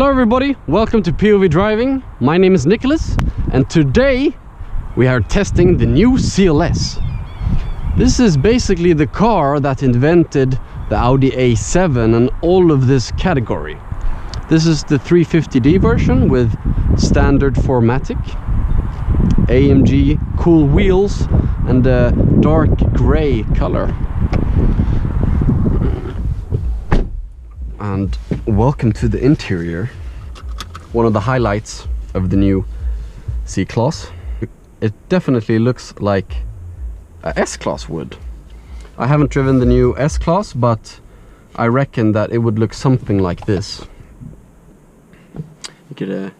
Hello everybody, welcome to POV Driving. My name is Nicholas and today we are testing the new CLS. This is basically the car that invented the Audi A7 and all of this category. This is the 350D version with standard 4MATIC, AMG cool wheels and a dark grey color. And welcome to the interior, one of the highlights of the new C-Class. It definitely looks like a S-Class would. I haven't driven the new S-Class, but I reckon that it would look something like this. You get a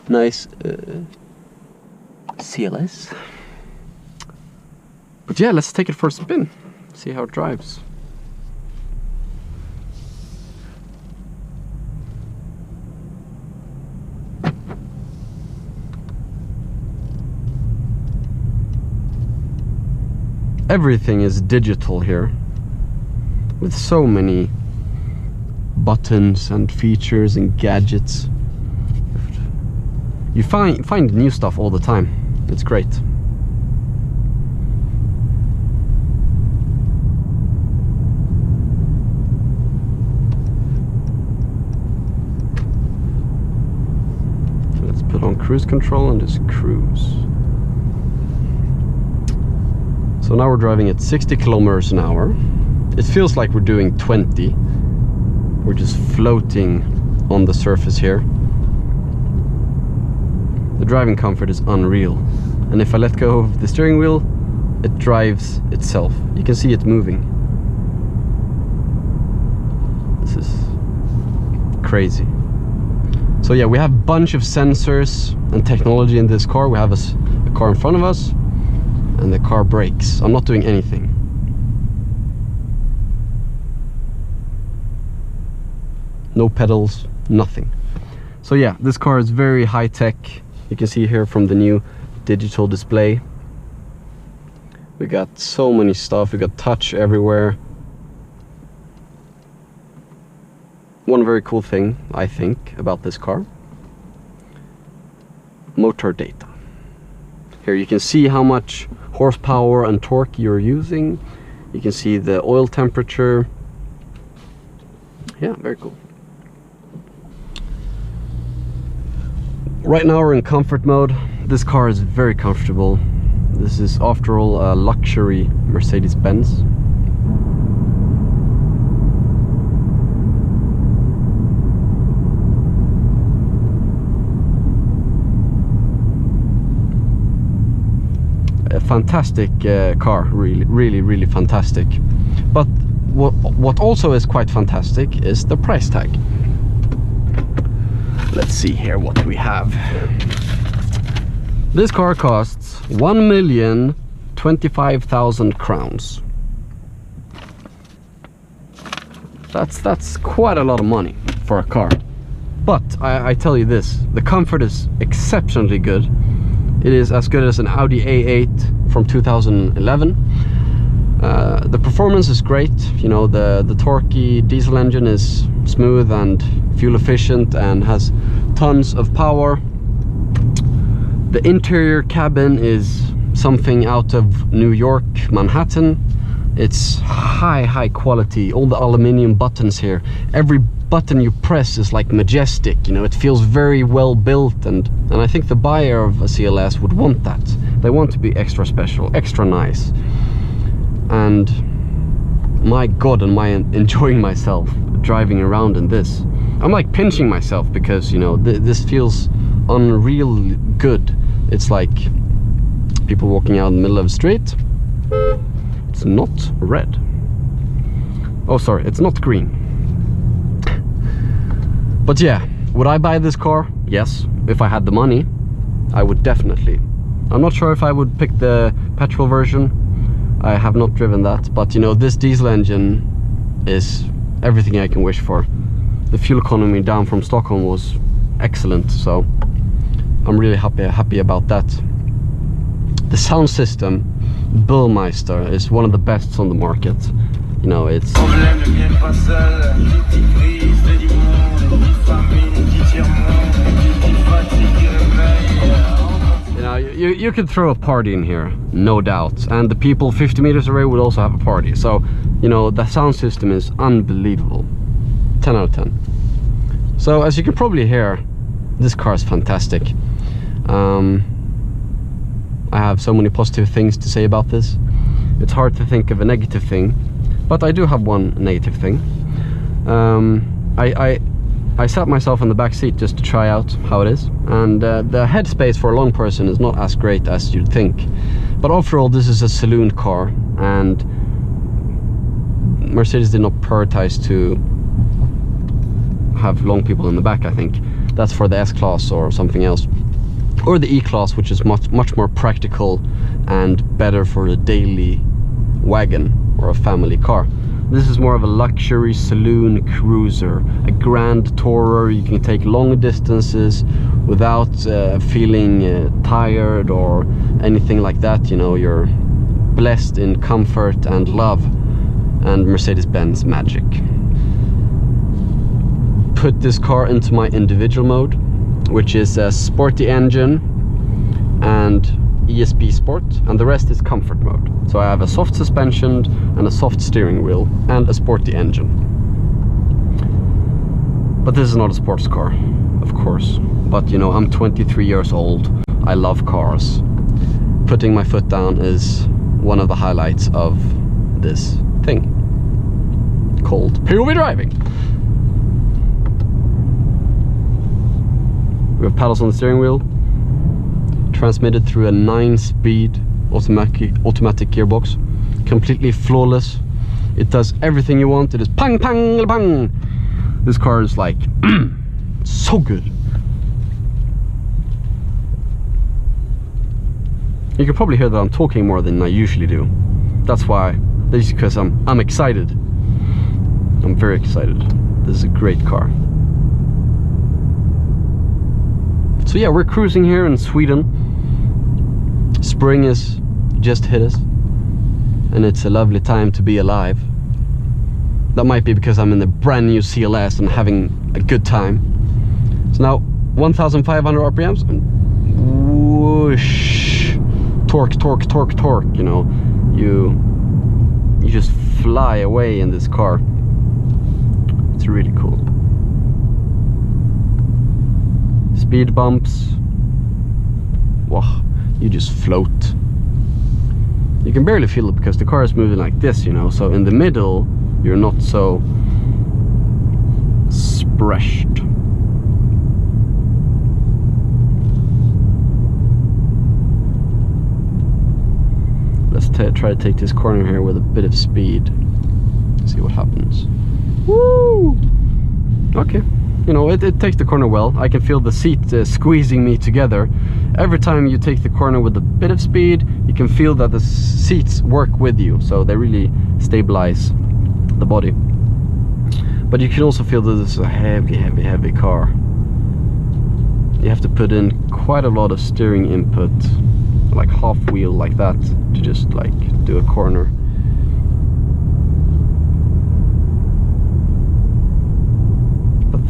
nice CLS. But yeah, let's take it for a spin, see how it drives. Everything is digital here, with so many buttons and features and gadgets. You find new stuff all the time. It's great. So let's put on cruise control and just cruise. So now we're driving at 60 kilometers an hour. It feels like we're doing 20. We're just floating on the surface here. The driving comfort is unreal. And if I let go of the steering wheel, it drives itself. You can see it moving. This is crazy. So yeah, we have a bunch of sensors and technology in this car. We have a car in front of us, and the car brakes. I'm not doing anything. No pedals, nothing. So yeah, this car is very high tech. You can see here from the new digital display. We got so many stuff. We got touch everywhere. One very cool thing, I think, about this car: motor data. Here you can see how much horsepower and torque you're using. You can see the oil temperature. Yeah, very cool. Right now we're in comfort mode. This car is very comfortable. This is, after all, a luxury Mercedes-Benz. A fantastic car, really fantastic. But what also is quite fantastic is the price tag. Let's see here what we have. This car costs 1,025,000 crowns. That's quite a lot of money for a car. But I tell you this, the comfort is exceptionally good. It is as good as an Audi A8 from 2011. The performance is great. You know, the torquey diesel engine is smooth and fuel efficient and has tons of power. The interior cabin is something out of New York, Manhattan. It's high quality. All the aluminium buttons here, every button you press is like majestic. You know, it feels very well built, and I think the buyer of a CLS would want that. They want to be extra special, extra nice. And my god, am I enjoying myself driving around in this. I'm like pinching myself because, you know, this feels unreal good. It's like people walking out in the middle of the street. It's not red. Oh, sorry, it's not green. But yeah, would I buy this car? Yes, if I had the money, I would definitely. I'm not sure if I would pick the petrol version. I have not driven that, but you know, this diesel engine is everything I can wish for. The fuel economy down from Stockholm was excellent, so I'm really happy about that. The sound system, Burmeister, is one of the best on the market. You know, it's You know, you could throw a party in here, no doubt, and the people 50 meters away would also have a party. So, you know, the sound system is unbelievable. 10 out of 10. So, as you can probably hear, this car is fantastic. I have so many positive things to say about this. It's hard to think of a negative thing, but I do have one negative thing. I sat myself in the back seat just to try out how it is, and the headspace for a long person is not as great as you'd think. But overall, this is a saloon car, and Mercedes did not prioritize to have long people in the back. I think that's for the S-Class or something else, or the E-Class, which is much more practical and better for a daily wagon or a family car. This is more of a luxury saloon cruiser, a grand tourer. You can take long distances without feeling tired or anything like that. You know, you're blessed in comfort and love and Mercedes-Benz magic. Put this car into my individual mode, which is a sporty engine and ESP Sport, and the rest is comfort mode. So I have a soft suspension and a soft steering wheel and a sporty engine. But this is not a sports car, of course. But you know, I'm 23 years old. I love cars. Putting my foot down is one of the highlights of this thing called POV driving. We have paddles on the steering wheel, transmitted through a 9-speed automatic gearbox, completely flawless. It does everything you want. It is pang pang pang. This car is like so good. You can probably hear that I'm talking more than I usually do. That's why. This is because I'm excited. I'm very excited. This is a great car. So yeah, we're cruising here in Sweden. Spring is just hit us, and it's a lovely time to be alive. That might be because I'm in the brand new CLS and having a good time. So now 1,500 RPMs and whoosh, torque, torque, torque, torque. You know, you just fly away in this car. It's really cool. Speed bumps. Wow, you just float. You can barely feel it because the car is moving like this, you know, so in the middle you're not so spreshed. Let's try to take this corner here with a bit of speed. See what happens. Woo! Okay. You know, it takes the corner well. I can feel the seat squeezing me together. Every time you take the corner with a bit of speed, you can feel that the seats work with you, so they really stabilize the body. But you can also feel that this is a heavy car. You have to put in quite a lot of steering input, like half wheel like that, to just like do a corner.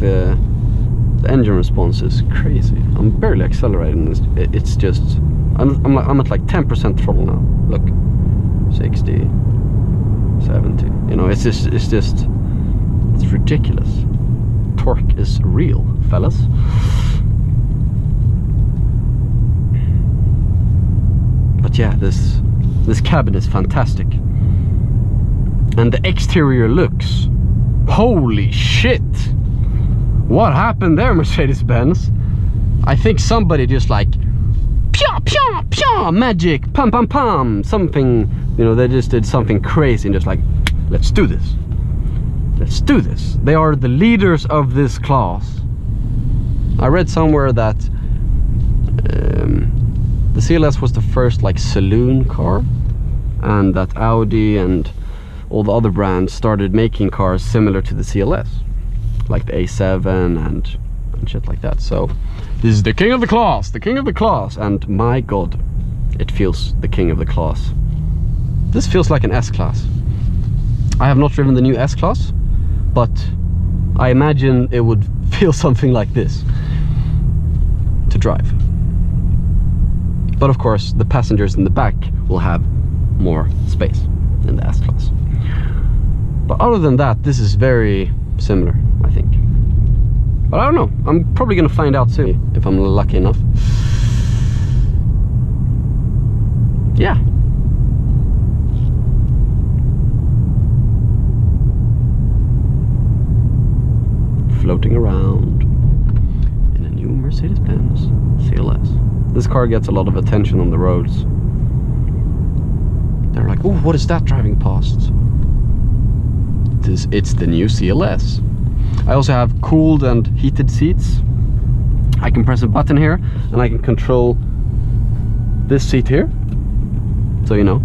The engine response is crazy. I'm barely accelerating this. It's just I'm at like 10% throttle now. Look, 60, 70. You know, it's ridiculous. Torque is real, fellas. But yeah, this cabin is fantastic, and the exterior looks. Holy shit! What happened there, Mercedes-Benz? I think somebody just like pia pia pia magic, pam pam pam, something, you know, they just did something crazy and just like, let's do this. Let's do this. They are the leaders of this class. I read somewhere that the CLS was the first like saloon car, and that Audi and all the other brands started making cars similar to the CLS. Like the A7 and shit like that. So this is the king of the class, and my god, it feels the king of the class. This feels like an S-Class. I have not driven the new S-Class, but I imagine it would feel something like this to drive. But of course, the passengers in the back will have more space in the S-Class. But other than that, this is very similar, I think. But I don't know. I'm probably gonna find out soon if I'm lucky enough. Yeah. Floating around in a new Mercedes-Benz Cls. This car gets a lot of attention on the roads. They're like, oh, what is that driving past? It's the new Cls. I also have cooled and heated seats. I can press a button here and I can control this seat here. So, you know,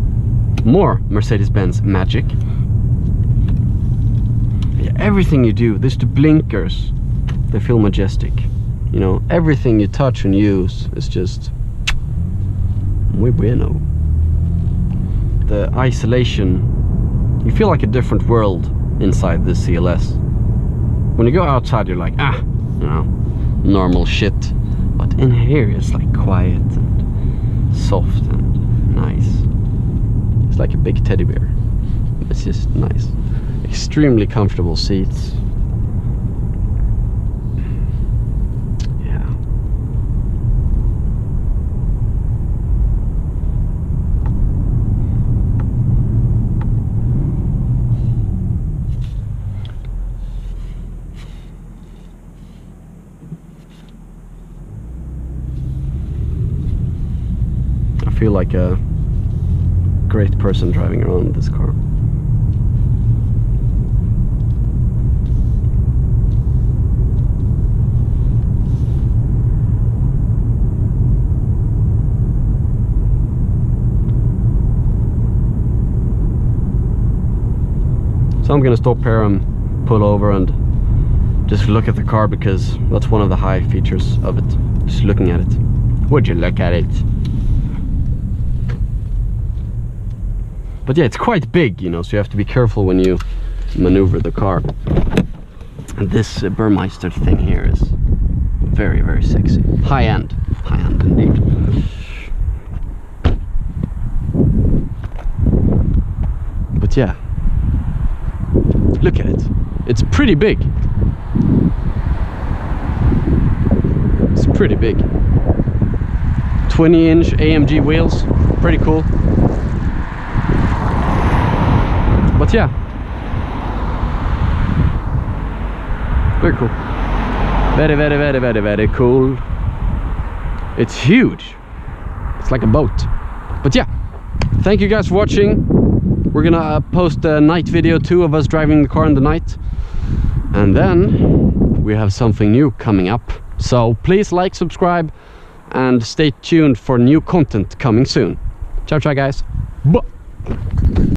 more Mercedes-Benz magic. Yeah, everything you do, there's the blinkers, they feel majestic. You know, everything you touch and use is just muy bueno. The isolation, you feel like a different world inside this CLS. When you go outside, you're like, you know, normal shit. But in here, it's like quiet and soft and nice. It's like a big teddy bear. It's just nice. Extremely comfortable seats. Yeah. I feel like a great person driving around this car. So I'm gonna stop here and pull over and just look at the car, because that's one of the high features of it. Just looking at it. Would you look at it? But yeah, it's quite big, you know, so you have to be careful when you maneuver the car. And this Burmeister thing here is very, very sexy. High-end indeed. But yeah, look at it. It's pretty big. It's pretty big. 20-inch AMG wheels, pretty cool. But yeah, very cool. Very, very, very, very, very cool. It's huge. It's like a boat. But yeah, thank you guys for watching. We're gonna post a night video too of us driving the car in the night. And then we have something new coming up. So please like, subscribe, and stay tuned for new content coming soon. Ciao, ciao guys. Bye.